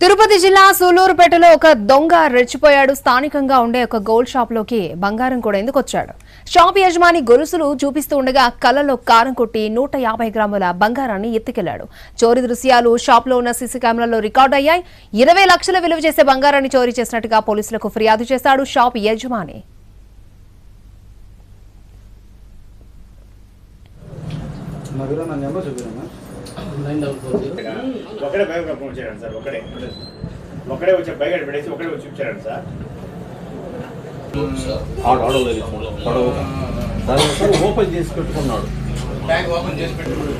తిరుపతి జిల్లా సూలూరుపేటలో ఒక దొంగ రెచ్చిపోయాడు. స్థానికంగా ఉండే ఒక గోల్డ్ షాప్ లోకి బంగారం కూడా ఎందుకు వచ్చాడు. షాప్ యజమాని గొలుసులు చూపిస్తూ ఉండగా కళ్ళలో కారం కొట్టి 150 గ్రాముల బంగారాన్ని ఎత్తుకెళ్లాడు. చోరీ దృశ్యాలు షాప్ లో ఉన్న సీసీ కెమెరాలో రికార్డు అయ్యాయి. 20 లక్షల విలువ చేసే బంగారాన్ని చోరీ చేసినట్టుగా పోలీసులకు ఫిర్యాదు చేశాడు షాప్ యజమాని. ఒకడే బైక్ పంపించారండి సార్. ఒకడే వచ్చి బైక్ పెట్టేసి ఒకడే వచ్చి చూపించారండి సార్. ఓపెన్ చేసి పెట్టుకున్నాడు. బ్యాగ్ ఓపెన్ చేసి పెట్టుకున్నాడు.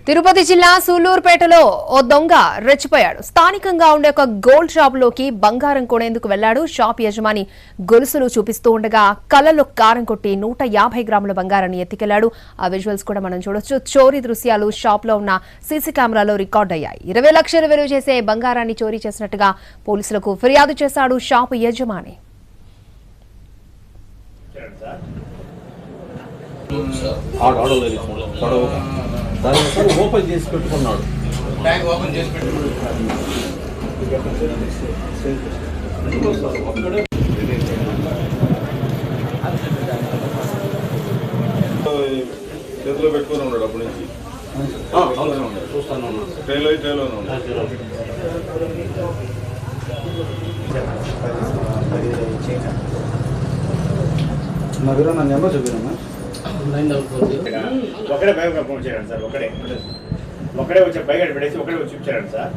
తిరుపతి జిల్లా సూలూరుపేటలో ఓ దొంగ రెచ్చిపోయాడు. స్థానికంగా ఉండే ఒక గోల్డ్ షాప్ లోకి బంగారం కొనేందుకు వెళ్లాడు. షాప్ యజమాని గొలుసులు చూపిస్తూ ఉండగా కళ్ళలో కారం కొట్టి 150 గ్రాముల బంగారాన్ని ఎత్తుకెళ్లాడు. ఆ విజువల్స్ కూడా మనం చూడొచ్చు. చోరీ దృశ్యాలు షాప్ లో ఉన్న సీసీ కెమెరాలో రికార్డు అయ్యాయి. 20 లక్షల విలువ చేసే బంగారాన్ని చోరీ చేసినట్టుగా పోలీసులకు ఫిర్యాదు చేశాడు షాప్ యజమాని. ఓపెన్ చేసి పెట్టుకున్నాడు. బ్యాగ్ ఓపెన్ చేసి పెట్టుకున్నాడు. చేతిలో పెట్టుకుని ఉన్నాడు అప్పటి నుంచి. చూస్తాను ట్రైలో నా నెంబర్ చూపినా. ఒకడే బైక్ పంపించారండి సార్. ఒకడే వచ్చి బైక్ పెట్టేసి ఒకడే వచ్చి చూపించారండి సార్.